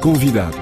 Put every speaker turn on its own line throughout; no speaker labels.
Convidado.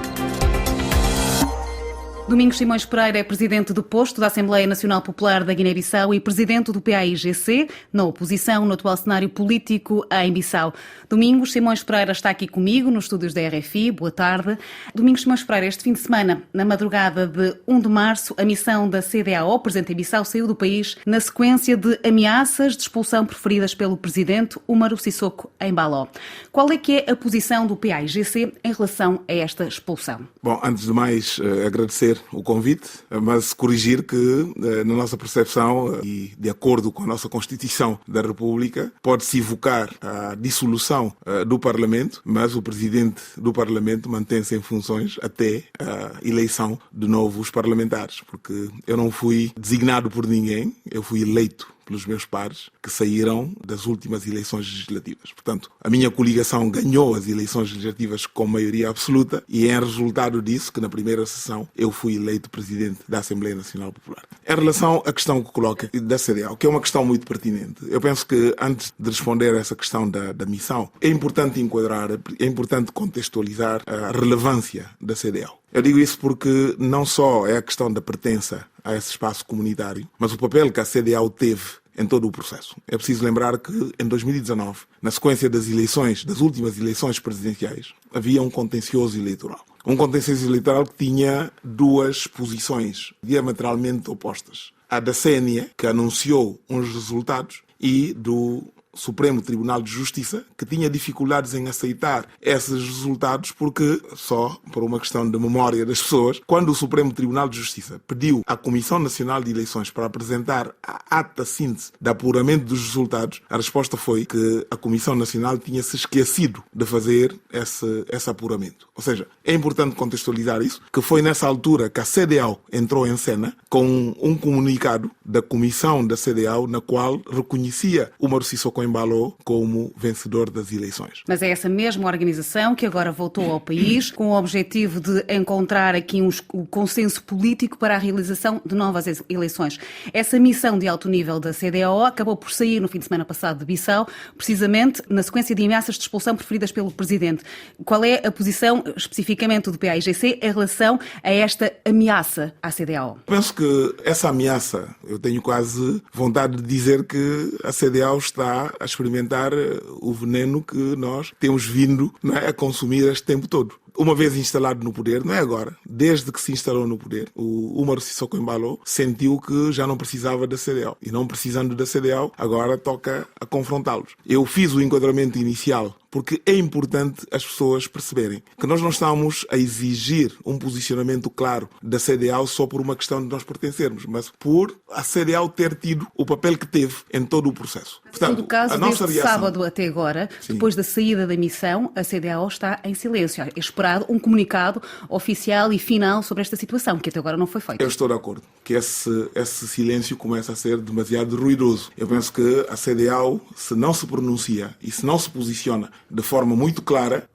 Domingos Simões Pereira é presidente do posto da Assembleia Nacional Popular da Guiné-Bissau e presidente do PAIGC, na oposição no atual cenário político em Bissau. Domingos Simões Pereira está aqui comigo nos estúdios da RFI. Boa tarde. Domingos Simões Pereira, este fim de semana, na madrugada de 1 de março, a missão da CDAO, presente em Bissau, saiu do país na sequência de ameaças de expulsão proferidas pelo presidente Umaru Sissoko Embalo. Qual é que é a posição do PAIGC em relação a esta expulsão?
Bom, antes de mais, agradecer o convite, mas corrigir que, na nossa percepção e de acordo com a nossa Constituição da República, pode-se evocar a dissolução do Parlamento, mas o Presidente do Parlamento mantém-se em funções até a eleição de novos parlamentares, porque eu não fui designado por ninguém, eu fui eleito pelos meus pares que saíram das últimas eleições legislativas. Portanto, a minha coligação ganhou as eleições legislativas com maioria absoluta e é resultado disso que na primeira sessão eu fui eleito presidente da Assembleia Nacional Popular. Em relação à questão que coloca da CDAO, que é uma questão muito pertinente, eu penso que antes de responder a essa questão da missão, é importante enquadrar, é importante contextualizar a relevância da CDAO. Eu digo isso porque não só é a questão da pertença a esse espaço comunitário, mas o papel que a CDAO teve em todo o processo. É preciso lembrar que em 2019, na sequência das últimas eleições presidenciais, havia um contencioso eleitoral. Um contencioso eleitoral que tinha duas posições diametralmente opostas. A da CNE, que anunciou uns resultados, e do Supremo Tribunal de Justiça, que tinha dificuldades em aceitar esses resultados porque, só por uma questão de memória das pessoas, quando o Supremo Tribunal de Justiça pediu à Comissão Nacional de Eleições para apresentar a ata síntese de apuramento dos resultados, a resposta foi que a Comissão Nacional tinha se esquecido de fazer esse apuramento. Ou seja, é importante contextualizar isso, que foi nessa altura que a CDAO entrou em cena com um comunicado da Comissão da CDAO na qual reconhecia Umaru Sissoko Embalo como vencedor das eleições.
Mas é essa mesma organização que agora voltou ao país com o objetivo de encontrar aqui o consenso político para a realização de novas eleições. Essa missão de alto nível da CDAO acabou por sair no fim de semana passado de Bissau, precisamente na sequência de ameaças de expulsão proferidas pelo Presidente. Qual é a posição especificamente do PAIGC em relação a esta ameaça à CDAO?
Penso que essa ameaça, eu tenho quase vontade de dizer que a CDAO está a experimentar o veneno que nós temos vindo a consumir este tempo todo. Uma vez instalado no poder, não é agora, desde que se instalou no poder, o Umaru Sissoko Embalo sentiu que já não precisava da CDAO. E não precisando da CDAO, agora toca a confrontá-los. Eu fiz o enquadramento inicial porque é importante as pessoas perceberem que nós não estamos a exigir um posicionamento claro da CDAO só por uma questão de nós pertencermos, mas por a CDAO ter tido o papel que teve em todo o processo.
Portanto, no caso, desde sábado até agora, sim, depois da saída da missão, a CDAO está em silêncio. É esperado um comunicado oficial e final sobre esta situação, que até agora não foi feito.
Eu estou de acordo que esse silêncio começa a ser demasiado ruidoso. Eu penso que a CDAO, se não se pronuncia e se não se posiciona de forma muito clara,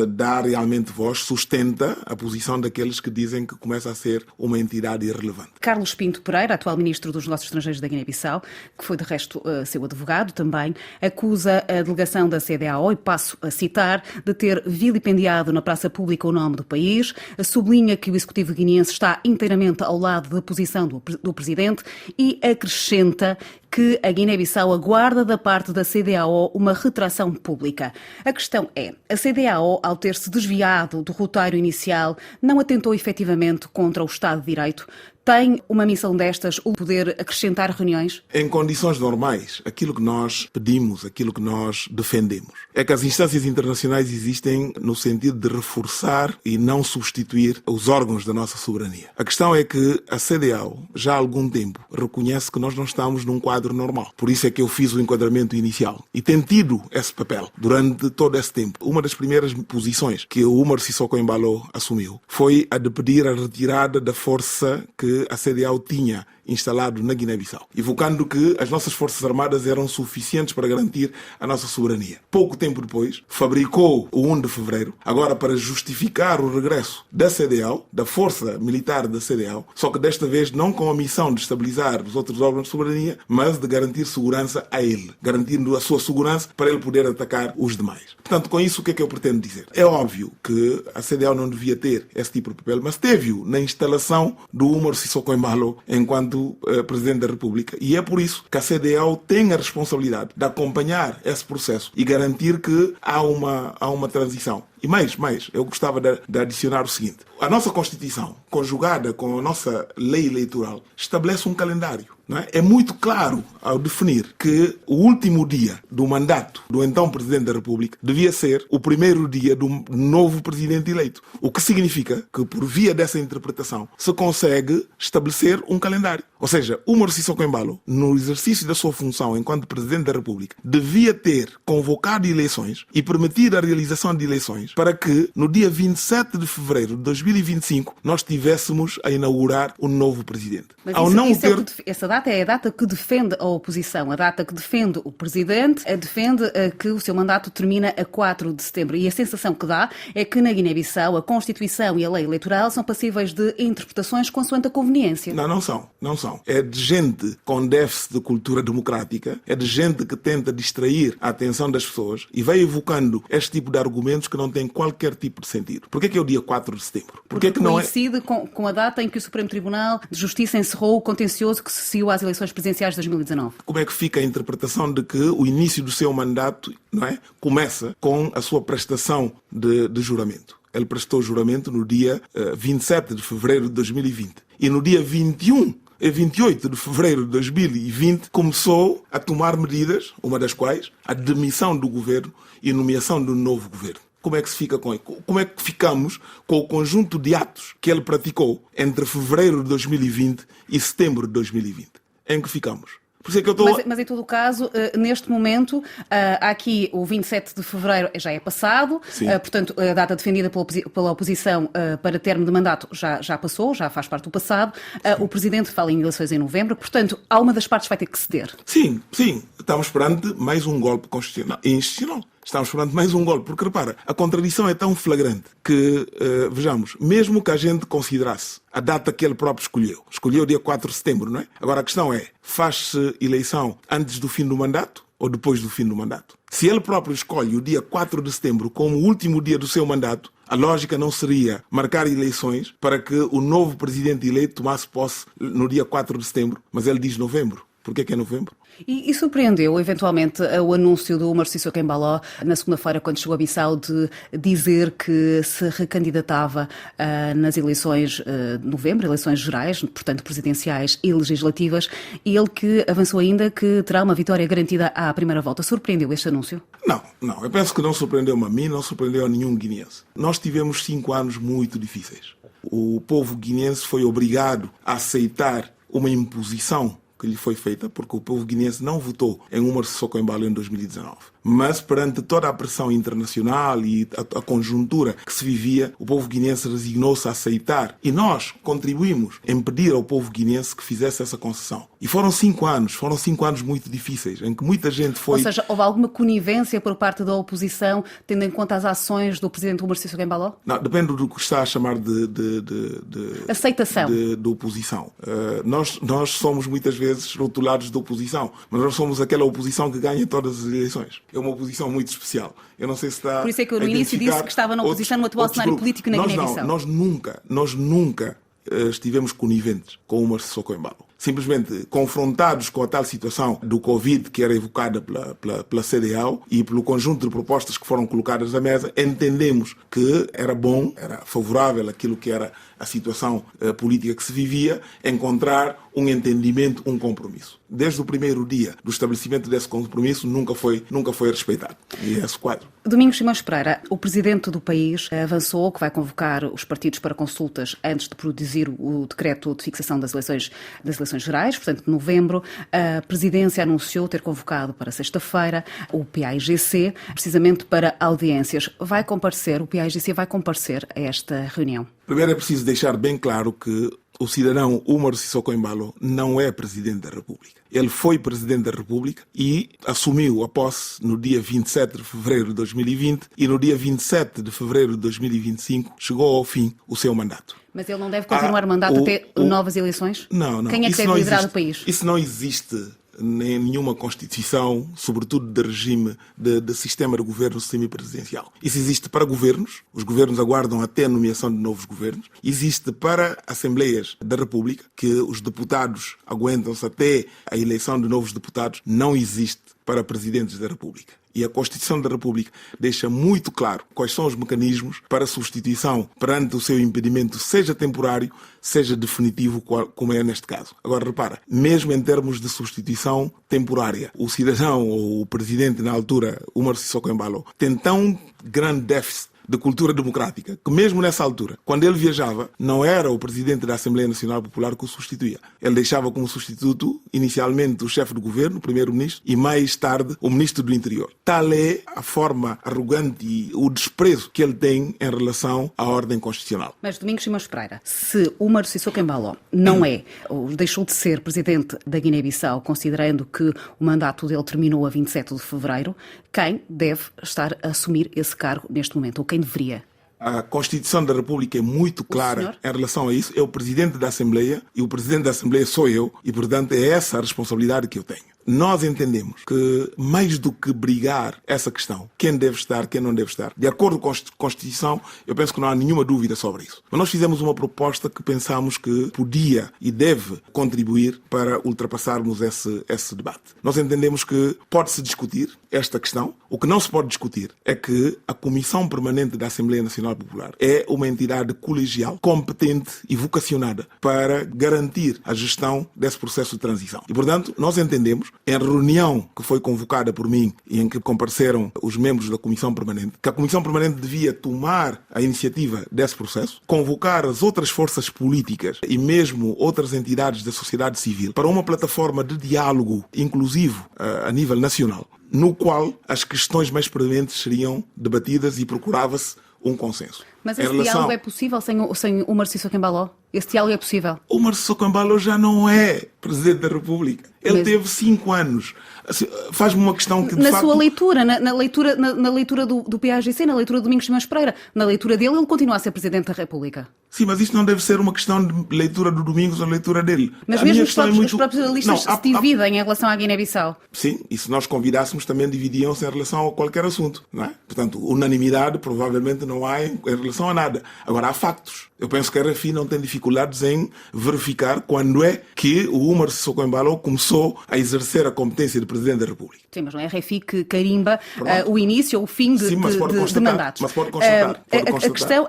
dá realmente voz, sustenta a posição daqueles que dizem que começa a ser uma entidade irrelevante.
Carlos Pinto Pereira, atual Ministro dos Negócios Estrangeiros da Guiné-Bissau, que foi de resto seu advogado também, acusa a delegação da CDAO, e passo a citar, de ter vilipendiado na praça pública o nome do país, sublinha que o Executivo guineense está inteiramente ao lado da posição do Presidente e acrescenta que a Guiné-Bissau aguarda da parte da CDAO uma retração pública. A questão é, a CDAO, ao ter-se desviado do roteiro inicial, não atentou efetivamente contra o Estado de Direito? Tem uma missão destas o poder acrescentar reuniões?
Em condições normais, aquilo que nós pedimos, aquilo que nós defendemos, é que as instâncias internacionais existem no sentido de reforçar e não substituir os órgãos da nossa soberania. A questão é que a CDAO, já há algum tempo, reconhece que nós não estamos num quadro normal. Por isso é que eu fiz o enquadramento inicial. E tem tido esse papel durante todo esse tempo. Uma das primeiras posições que o Umaru Sissoko Embalo assumiu foi a de pedir a retirada da força que que a CDAO tinha instalado na Guiné-Bissau, evocando que as nossas Forças Armadas eram suficientes para garantir a nossa soberania. Pouco tempo depois, fabricou o 1 de fevereiro, agora para justificar o regresso da CDAO, da Força Militar da CDAO, só que desta vez não com a missão de estabilizar os outros órgãos de soberania, mas de garantir segurança a ele, garantindo a sua segurança para ele poder atacar os demais. Portanto, com isso, o que é que eu pretendo dizer? É óbvio que a CDAO não devia ter esse tipo de papel, mas teve-o na instalação do Umar Sissoko Embalo enquanto Presidente da República. E é por isso que a CDAO tem a responsabilidade de acompanhar esse processo e garantir que há uma transição. E mais, eu gostava de adicionar o seguinte. A nossa Constituição, conjugada com a nossa lei eleitoral, estabelece um calendário. Não é? É muito claro ao definir que o último dia do mandato do então Presidente da República devia ser o primeiro dia do novo Presidente eleito. O que significa que, por via dessa interpretação, se consegue estabelecer um calendário. Ou seja, o Umar Sissoko Embalo, no exercício da sua função enquanto Presidente da República, devia ter convocado eleições e permitir a realização de eleições para que, no dia 27 de fevereiro de 2025, nós tivéssemos a inaugurar o novo Presidente.
Mas essa data é a data que defende a oposição, a data que defende o Presidente, defende que o seu mandato termina a 4 de setembro. E a sensação que dá é que na Guiné-Bissau a Constituição e a lei eleitoral são passíveis de interpretações consoante a conveniência.
Não são. É de gente com déficit de cultura democrática, é de gente que tenta distrair a atenção das pessoas e vai evocando este tipo de argumentos que não têm qualquer tipo de sentido. Por que é o dia 4 de setembro?
Porque coincide com a data em que o Supremo Tribunal de Justiça encerrou o contencioso que se seguiu às eleições presidenciais de 2019.
Como é que fica a interpretação de que o início do seu mandato, não é, começa com a sua prestação de juramento? Ele prestou juramento no dia 27 de fevereiro de 2020. E no dia 28 de fevereiro de 2020 começou a tomar medidas, uma das quais a demissão do governo e nomeação do novo governo. Como é que se fica com isso? Como é que ficamos com o conjunto de atos que ele praticou entre fevereiro de 2020 e setembro de 2020? Em que ficamos? Por isso é que eu estou...
Mas em todo o caso, neste momento, há aqui o 27 de fevereiro já é passado, portanto a data defendida pela oposição para termo de mandato já passou, já faz parte do passado. O Presidente fala em eleições em novembro, portanto, há uma das partes que vai ter que ceder.
Sim, estamos perante mais um golpe constitucional e institucional. Estamos perante mais um golpe, porque repara, a contradição é tão flagrante que, vejamos, mesmo que a gente considerasse a data que ele próprio escolheu dia 4 de setembro, não é? Agora a questão é, faz-se eleição antes do fim do mandato ou depois do fim do mandato? Se ele próprio escolhe o dia 4 de setembro como o último dia do seu mandato, a lógica não seria marcar eleições para que o novo presidente eleito tomasse posse no dia 4 de setembro, mas ele diz novembro. Por que é novembro?
E surpreendeu, eventualmente, o anúncio do Umar Sissoko Embalo na segunda-feira, quando chegou a Bissau, de dizer que se recandidatava nas eleições de novembro, eleições gerais, portanto presidenciais e legislativas, e ele que avançou ainda que terá uma vitória garantida à primeira volta. Surpreendeu este anúncio?
Não. Eu penso que não surpreendeu-me a mim, não surpreendeu a nenhum guineense. Nós tivemos 5 anos muito difíceis. O povo guineense foi obrigado a aceitar uma imposição que lhe foi feita, porque o povo guineense não votou em Umar Sissoko Embalo em 2019. Mas, perante toda a pressão internacional e a conjuntura que se vivia, o povo guineense resignou-se a aceitar. E nós contribuímos em pedir ao povo guineense que fizesse essa concessão. E foram 5 anos muito difíceis, em que muita gente foi...
Ou seja, houve alguma conivência por parte da oposição, tendo em conta as ações do presidente Umar Sissoko Embalo?
Não, depende do que está a chamar de
aceitação.
De oposição. Nós somos muitas vezes rotulados de oposição, mas nós somos aquela oposição que ganha todas as eleições. É uma oposição muito especial. Eu não sei se está...
Por isso é que eu no início disse que estava na oposição no atual cenário político na Guiné-Bissau.
Nós nunca estivemos coniventes com o Umar Sissoko Embalo. Simplesmente confrontados com a tal situação do Covid que era evocada pela CDAO e pelo conjunto de propostas que foram colocadas à mesa, entendemos que era bom, era favorável àquilo que era a situação política que se vivia, encontrar um entendimento, um compromisso. Desde o primeiro dia do estabelecimento desse compromisso, nunca foi respeitado. E é esse quadro.
Domingos Simões Pereira, o presidente do país avançou que vai convocar os partidos para consultas antes de produzir o decreto de fixação das eleições gerais, portanto, de novembro. A presidência anunciou ter convocado para sexta-feira o PAIGC, precisamente para audiências. O PAIGC vai comparecer a esta reunião?
Primeiro é preciso deixar bem claro que o cidadão Umar Sissoko Embalo não é presidente da República. Ele foi presidente da República e assumiu a posse no dia 27 de fevereiro de 2020 e no dia 27 de fevereiro de 2025 chegou ao fim o seu mandato.
Mas ele não deve continuar o mandato até novas eleições?
Não.
Quem é que deve liderar o país?
Isso não existe em nenhuma Constituição, sobretudo de regime de sistema de governo semipresidencial. Isso existe para governos, os governos aguardam até a nomeação de novos governos. Existe para Assembleias da República, que os deputados aguentam-se até a eleição de novos deputados. Não existe para presidentes da República. E a Constituição da República deixa muito claro quais são os mecanismos para substituição perante o seu impedimento, seja temporário, seja definitivo, como é neste caso. Agora, repara, mesmo em termos de substituição temporária, o cidadão ou o presidente, na altura, Umar Sissoko Embalo, tem tão grande déficit de cultura democrática, que mesmo nessa altura, quando ele viajava, não era o presidente da Assembleia Nacional Popular que o substituía. Ele deixava como substituto, inicialmente, o chefe do governo, o primeiro-ministro, e mais tarde, o ministro do Interior. Tal é a forma arrogante e o desprezo que ele tem em relação à ordem constitucional.
Mas, Domingos Simões Pereira, se Umar Sissoko Embalo não é, ou deixou de ser presidente da Guiné-Bissau, considerando que o mandato dele terminou a 27 de fevereiro, quem deve estar a assumir esse cargo neste momento? Ou quem deveria?
A Constituição da República é muito clara em relação a isso. É o Presidente da Assembleia e o Presidente da Assembleia sou eu e, portanto, é essa a responsabilidade que eu tenho. Nós entendemos que, mais do que brigar essa questão, quem deve estar, quem não deve estar, de acordo com a Constituição, eu penso que não há nenhuma dúvida sobre isso. Mas nós fizemos uma proposta que pensamos que podia e deve contribuir para ultrapassarmos esse debate. Nós entendemos que pode-se discutir esta questão. O que não se pode discutir é que a Comissão Permanente da Assembleia Nacional Popular é uma entidade colegial, competente e vocacionada para garantir a gestão desse processo de transição. E, portanto, nós entendemos, em reunião que foi convocada por mim e em que compareceram os membros da Comissão Permanente, que a Comissão Permanente devia tomar a iniciativa desse processo, convocar as outras forças políticas e mesmo outras entidades da sociedade civil para uma plataforma de diálogo inclusivo a nível nacional, no qual as questões mais prementes seriam debatidas e procurava-se um consenso.
Mas esse diálogo é possível sem Umar Sissoko Embalo? Esse diálogo é possível?
Umar Sissoko Embalo já não é Presidente da República. Ele teve 5 anos. Faz-me uma questão que, de
na
facto...
sua leitura, na leitura do PAGC, na leitura do Domingos Simões Pereira, na leitura dele, ele continua a ser Presidente da República.
Sim, mas isto não deve ser uma questão de leitura do Domingos ou leitura dele.
Mas mesmo os próprios analistas se dividem em relação à Guiné-Bissau.
Sim, e se nós convidássemos também dividiam-se em relação a qualquer assunto, não é? Portanto, unanimidade provavelmente não há em relação a nada. Agora, há factos. Eu penso que a RFI não tem dificuldades em verificar quando é que o Umar Sissoko Embalo começou a exercer a competência de Presidente da República.
Sim, mas não é a RFI que carimba o início ou o fim de mandatos.
Mas pode constatar.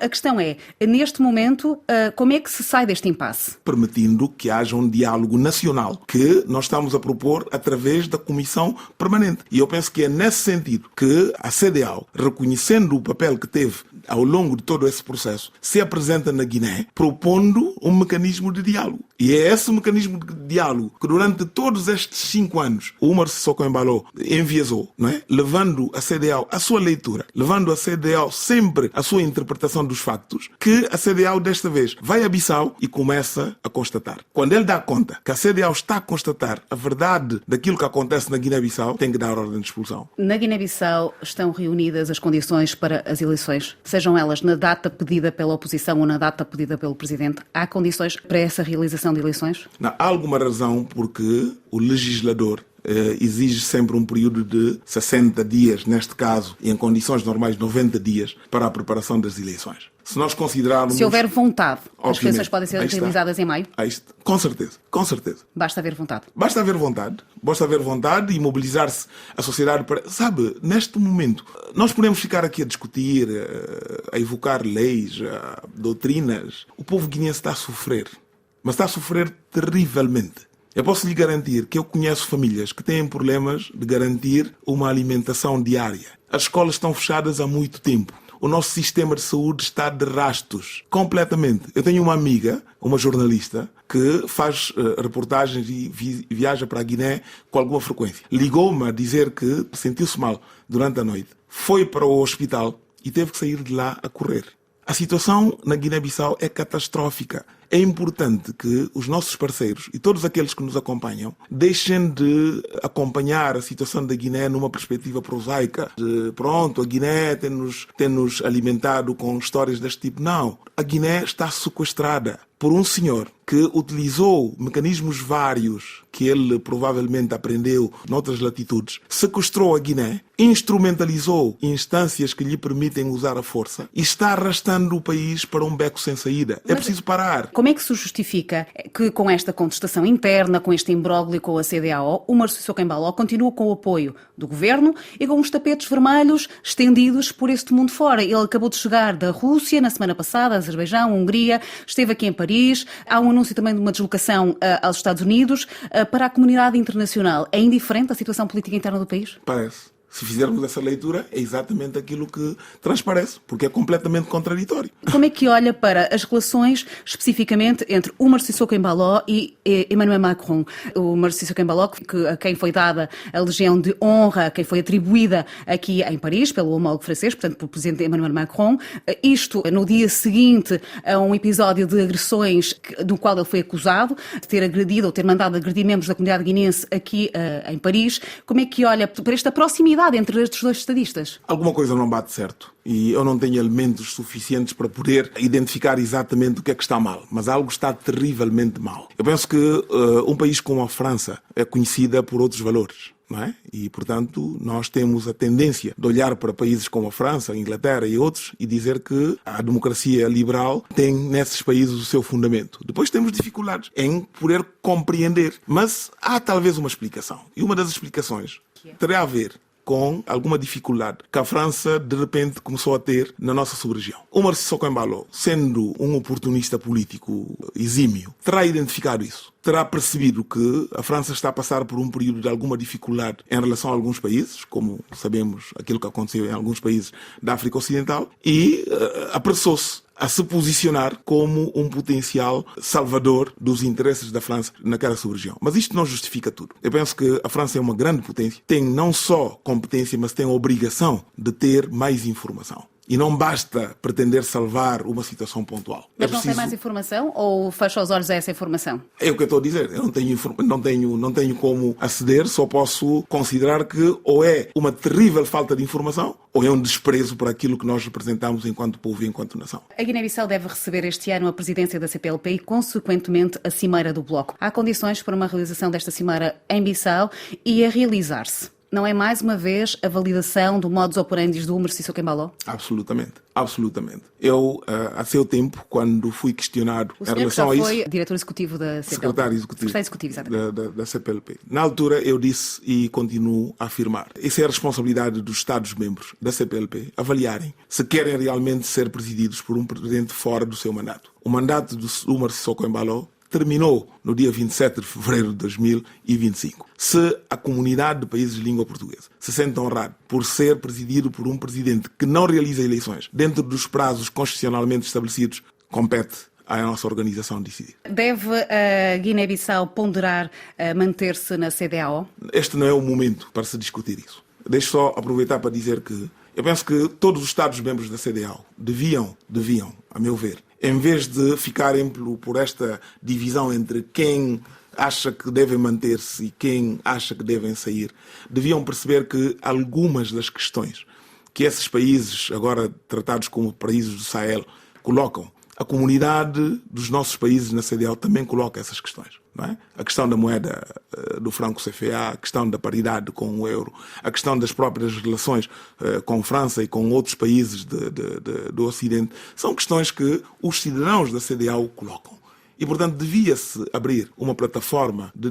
A questão é, neste momento, como é que se sai deste impasse?
Permitindo que haja um diálogo nacional que nós estamos a propor através da Comissão Permanente. E eu penso que é nesse sentido que a CEDEAO, reconhecendo o papel que teve ao longo de todo esse processo, se apresenta na Guiné propondo um mecanismo de diálogo. E é esse mecanismo de diálogo que durante todos estes 5 anos o Umar Sissoko Embalo enviesou, não é? Levando a CEDEAO a sua leitura, levando a CEDEAO sempre a sua interpretação dos factos, que a CEDEAO desta vez vai a Bissau e começa a constatar. Quando ele dá conta que a CEDEAO está a constatar a verdade daquilo que acontece na Guiné-Bissau, tem que dar ordem de expulsão.
Na Guiné-Bissau estão reunidas as condições para as eleições, sejam elas na data pedida pela oposição ou na data pedida pelo Presidente. Há condições para essa realização de eleições?
Não, há alguma razão porque o legislador exige sempre um período de 60 dias, neste caso, e em condições normais 90 dias, para a preparação das eleições. Se nós considerarmos...
Se houver vontade, as eleições podem ser realizadas em maio?
Com certeza, com certeza.
Basta haver vontade.
Basta haver vontade e mobilizar-se a sociedade para... Sabe, neste momento, nós podemos ficar aqui a discutir, a evocar leis, doutrinas. O povo guineense está a sofrer, mas está a sofrer terrivelmente. Eu posso lhe garantir que eu conheço famílias que têm problemas de garantir uma alimentação diária. As escolas estão fechadas há muito tempo. O nosso sistema de saúde está de rastos, completamente. Eu tenho uma amiga, uma jornalista, que faz reportagens e viaja para a Guiné com alguma frequência. Ligou-me a dizer que sentiu-se mal durante a noite. Foi para o hospital e teve que sair de lá a correr. A situação na Guiné-Bissau é catastrófica. é importante que os nossos parceiros e todos aqueles que nos acompanham deixem de acompanhar a situação da Guiné numa perspectiva prosaica. Pronto, a Guiné tem-nos alimentado com histórias deste tipo. Não, a Guiné está sequestrada por um senhor que utilizou mecanismos vários que ele provavelmente aprendeu noutras latitudes, sequestrou a Guiné, instrumentalizou instâncias que lhe permitem usar a força e está arrastando o país para um beco sem saída. É preciso parar.
Como é que se justifica que com esta contestação interna, com este imbróglio com a CEDEAO, o Umaru Sissoko Embalo continua com o apoio do governo e com os tapetes vermelhos estendidos por este mundo fora? Ele acabou de chegar da Rússia na semana passada, Azerbaijão, Hungria, esteve aqui em Paris. Há um anúncio também de uma deslocação aos Estados Unidos. Para a comunidade internacional, é indiferente a situação política interna do país?
Parece. Se fizermos essa leitura, é exatamente aquilo que transparece, porque é completamente contraditório.
Como é que olha para as relações, especificamente, entre Umaru Sissoko Embalo e Emmanuel Macron? O Umaru Sissoko Embalo, a quem foi dada a Legião de Honra, a quem foi atribuída aqui em Paris, pelo homólogo francês, portanto, pelo presidente Emmanuel Macron, isto no dia seguinte a um episódio de agressões do qual ele foi acusado, de ter agredido ou ter mandado agredir membros da comunidade guinense aqui em Paris. Como é que olha para esta proximidade entre estes dois estadistas?
Alguma coisa não bate certo e eu não tenho elementos suficientes para poder identificar exatamente o que é que está mal, mas algo está terrivelmente mal. Eu penso que um país como a França é conhecida por outros valores. Não é? E, portanto, nós temos a tendência de olhar para países como a França, a Inglaterra e outros e dizer que a democracia liberal tem nesses países o seu fundamento. Depois temos dificuldades em poder compreender, mas há talvez uma explicação. E uma das explicações terá a ver com alguma dificuldade que a França, de repente, começou a ter na nossa sub-região. Umaru Sissoko Embalo, sendo um oportunista político exímio, terá identificado isso. Terá percebido que a França está a passar por um período de alguma dificuldade em relação a alguns países, como sabemos aquilo que aconteceu em alguns países da África Ocidental, e apressou-se a se posicionar como um potencial salvador dos interesses da França naquela sub-região. Mas isto não justifica tudo. Eu penso que a França é uma grande potência, tem não só competência, mas tem a obrigação de ter mais informação. E não basta pretender salvar uma situação pontual.
Mas não tem mais informação ou fecha os olhos a essa informação?
É o que eu estou a dizer. Eu não tenho como aceder, só posso considerar que ou é uma terrível falta de informação ou é um desprezo por aquilo que nós representamos enquanto povo e enquanto nação.
A Guiné-Bissau deve receber este ano a presidência da CPLP e, consequentemente, a Cimeira do Bloco. Há condições para uma realização desta Cimeira em Bissau e a realizar-se. Não é mais uma vez a validação do modus operandi do Umaru Sissoko Embalo?
Absolutamente, absolutamente. Eu, há seu tempo, quando fui questionado em relação a isso...
O senhor foi diretor executivo da CPLP.
Secretário executivo,
exatamente.
Da CPLP. Na altura eu disse e continuo a afirmar. Essa é a responsabilidade dos Estados-membros da CPLP avaliarem se querem realmente ser presididos por um presidente fora do seu mandato. O mandato do Umaru Sissoko Embalo terminou no dia 27 de fevereiro de 2025. Se a comunidade de países de língua portuguesa se sente honrado por ser presidido por um presidente que não realiza eleições dentro dos prazos constitucionalmente estabelecidos, compete à nossa organização decidir.
Deve a Guiné-Bissau ponderar manter-se na CEDEAO?
Este não é o momento para se discutir isso. Deixo só aproveitar para dizer que eu penso que todos os Estados-membros da CEDEAO deviam, a meu ver, em vez de ficarem por esta divisão entre quem acha que devem manter-se e quem acha que devem sair, deviam perceber que algumas das questões que esses países, agora tratados como países do Sahel, colocam, a comunidade dos nossos países na CEDEAO também coloca essas questões. Não é? A questão da moeda do franco CFA, a questão da paridade com o euro, a questão das próprias relações com França e com outros países do Ocidente, são questões que os cidadãos da CEDEAO colocam. E, portanto, devia-se abrir uma plataforma de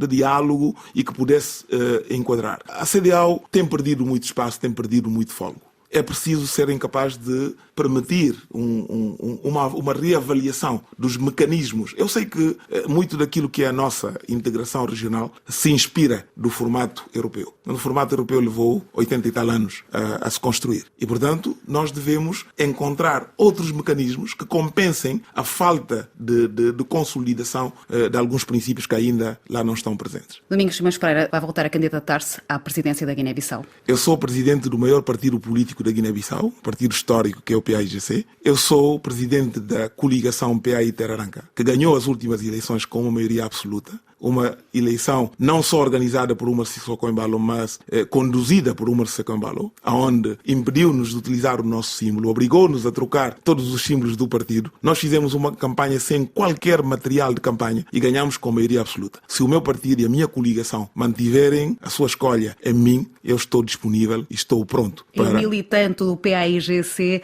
diálogo e que pudesse enquadrar. A CEDEAO tem perdido muito espaço, tem perdido muito fôlego. É preciso serem capazes de permitir uma reavaliação dos mecanismos. Eu sei que muito daquilo que é a nossa integração regional se inspira do formato europeu. No formato europeu levou 80 e tal anos a se construir. E, portanto, nós devemos encontrar outros mecanismos que compensem a falta de consolidação de alguns princípios que ainda lá não estão presentes.
Domingos Simões Pereira vai voltar a candidatar-se à presidência da Guiné-Bissau.
Eu sou presidente do maior partido político da Guiné-Bissau, partido histórico, que é o PAIGC. Eu sou o presidente da coligação PAI Terra-Aranca, que ganhou as últimas eleições com uma maioria absoluta. Uma eleição não só organizada por Umar Sissoko Embalo, mas conduzida por Umar Sissoko Embalo, onde impediu-nos de utilizar o nosso símbolo, obrigou-nos a trocar todos os símbolos do partido. Nós fizemos uma campanha sem qualquer material de campanha e ganhamos com maioria absoluta. Se o meu partido e a minha coligação mantiverem a sua escolha em mim, eu estou disponível e estou pronto para...
O militante do PAIGC,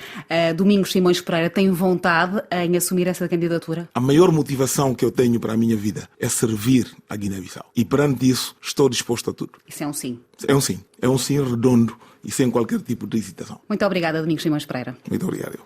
Domingos Simões Pereira, tem vontade em assumir essa candidatura?
A maior motivação que eu tenho para a minha vida é servir a Guiné-Bissau. E perante isso, estou disposto a tudo.
Isso é um sim?
É um sim. É um sim redondo e sem qualquer tipo de hesitação.
Muito obrigada, Domingos Simões Pereira.
Muito obrigado.